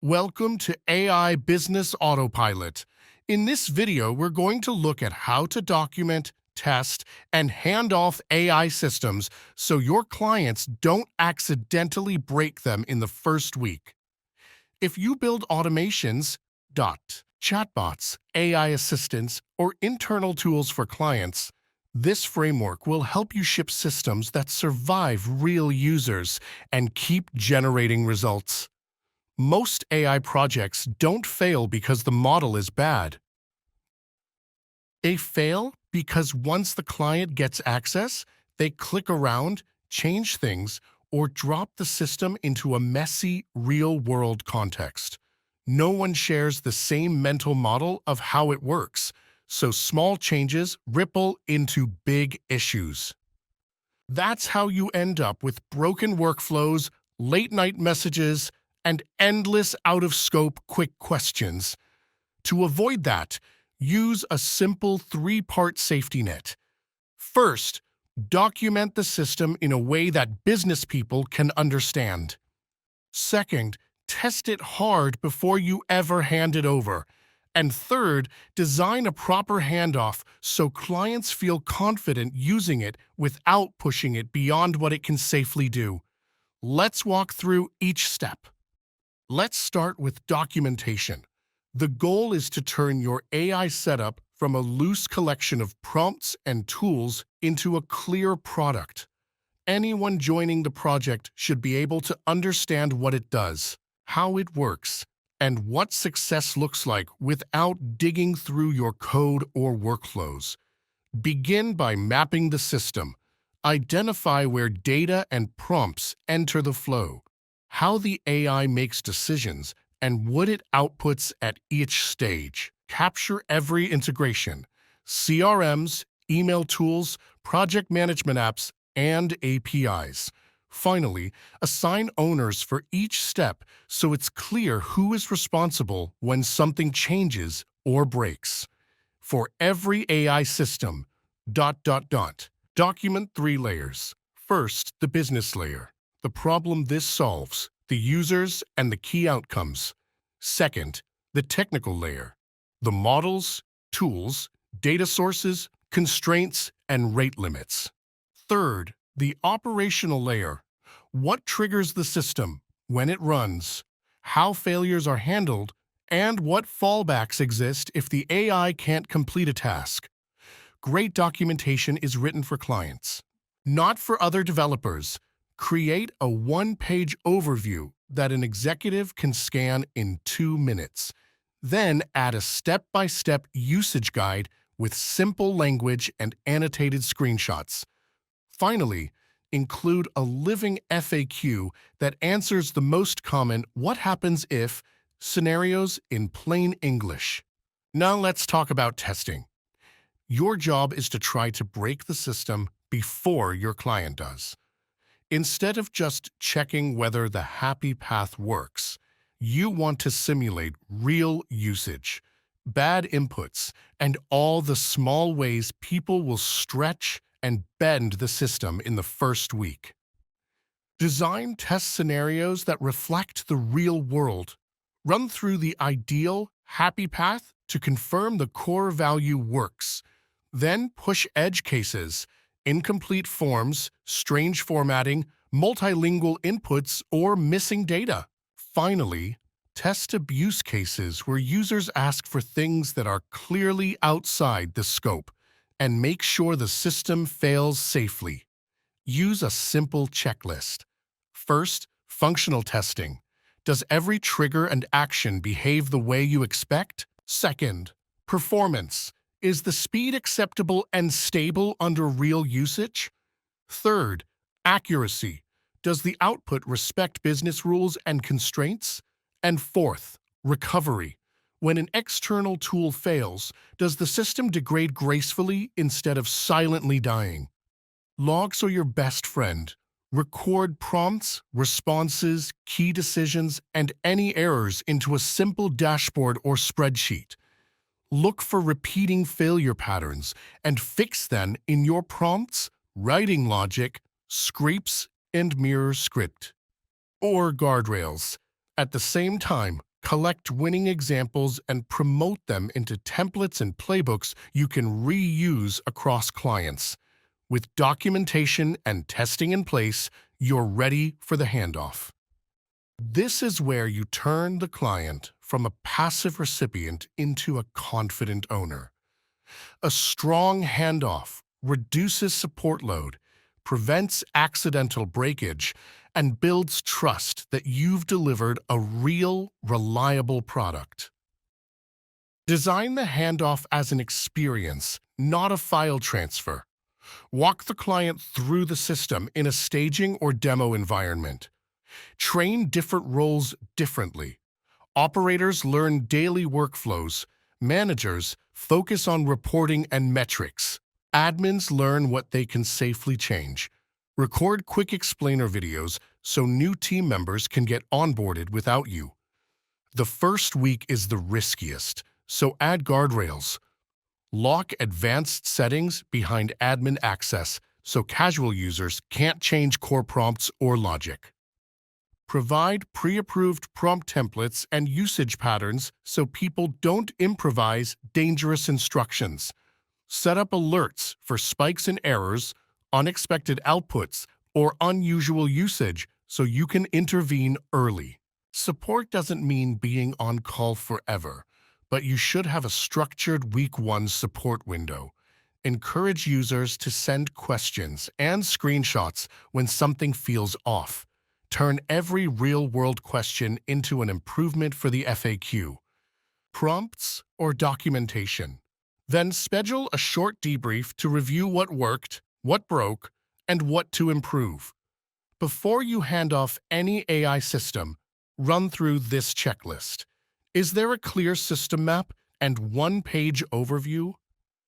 Welcome to AI Business Autopilot. In this video, we're going to look at how to document, test, and hand off AI systems so your clients don't accidentally break them in the first week. If you build automations, chatbots, AI assistants, or internal tools for clients, this framework will help you ship systems that survive real users and keep generating results. Most AI projects don't fail because the model is bad. They fail because once the client gets access, they click around, change things, or drop the system into a messy, real-world context. No one shares the same mental model of how it works, so small changes ripple into big issues. That's how you end up with broken workflows, late-night messages, and endless out-of-scope quick questions. To avoid that, use a simple three-part safety net. First, document the system in a way that business people can understand. Second, test it hard before you ever hand it over. And third, design a proper handoff so clients feel confident using it without pushing it beyond what it can safely do. Let's walk through each step. Let's start with documentation. The goal is to turn your AI setup from a loose collection of prompts and tools into a clear product. Anyone joining the project should be able to understand what it does, how it works, and what success looks like without digging through your code or workflows. Begin by mapping the system. Identify where data and prompts enter the flow, how the AI makes decisions, and what it outputs at each stage. Capture every integration: CRMs, email tools, project management apps, and APIs. Finally, assign owners for each step so it's clear who is responsible when something changes or breaks. For every AI system, document 3 layers. First, the business layer, the problem this solves, the users, and the key outcomes. Second, the technical layer, the models, tools, data sources, constraints, and rate limits. Third, the operational layer, what triggers the system, when it runs, how failures are handled, and what fallbacks exist if the AI can't complete a task. Great documentation is written for clients, not for other developers. Create a one-page overview that an executive can scan in 2 minutes. Then add a step-by-step usage guide with simple language and annotated screenshots. Finally, include a living FAQ that answers the most common "what happens if" scenarios in plain English. Now let's talk about testing. Your job is to try to break the system before your client does. Instead of just checking whether the happy path works, you want to simulate real usage, bad inputs, and all the small ways people will stretch and bend the system in the first week. Design test scenarios that reflect the real world. Run through the ideal, happy path to confirm the core value works. Then push edge cases, incomplete forms, strange formatting, multilingual inputs, or missing data. Finally, test abuse cases where users ask for things that are clearly outside the scope, and make sure the system fails safely. Use a simple checklist. First, functional testing. Does every trigger and action behave the way you expect? Second, performance. Is the speed acceptable and stable under real usage? Third, accuracy. Does the output respect business rules and constraints? And fourth, recovery. When an external tool fails, does the system degrade gracefully instead of silently dying? Logs are your best friend. Record prompts, responses, key decisions, and any errors into a simple dashboard or spreadsheet. Look for repeating failure patterns and fix them in your prompts, writing logic, scripts, and mirror script. Or guardrails. At the same time, collect winning examples, and promote them into templates and playbooks you can reuse across clients. With documentation and testing in place, you're ready for the handoff. This is where you turn the client from a passive recipient into a confident owner. A strong handoff reduces support load, prevents accidental breakage, and builds trust that you've delivered a real, reliable product. Design the handoff as an experience, not a file transfer. Walk the client through the system in a staging or demo environment. Train different roles differently. Operators learn daily workflows. Managers focus on reporting and metrics. Admins learn what they can safely change. Record quick explainer videos so new team members can get onboarded without you. The first week is the riskiest, so add guardrails. Lock advanced settings behind admin access so casual users can't change core prompts or logic. Provide pre-approved prompt templates and usage patterns so people don't improvise dangerous instructions. Set up alerts for spikes and errors, unexpected outputs, or unusual usage so you can intervene early. Support doesn't mean being on call forever, but you should have a structured week 1 support window. Encourage users to send questions and screenshots when something feels off. Turn every real-world question into an improvement for the FAQ. Prompts or documentation. Then schedule a short debrief to review what worked, what broke, and what to improve. Before you hand off any AI system, run through this checklist. Is there a clear system map and one-page overview?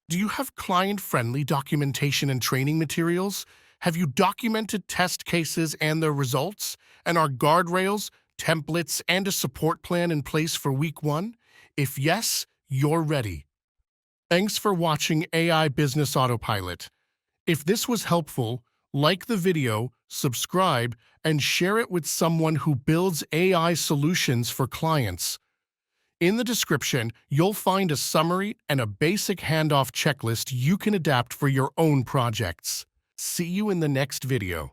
Do you have client-friendly documentation and training materials? Have you documented test cases and their results? And are guardrails, templates, and a support plan in place for week 1? If yes, you're ready. Thanks for watching AI Business Autopilot. If this was helpful, like the video, subscribe, and share it with someone who builds AI solutions for clients. In the description, you'll find a summary and a basic handoff checklist you can adapt for your own projects. See you in the next video.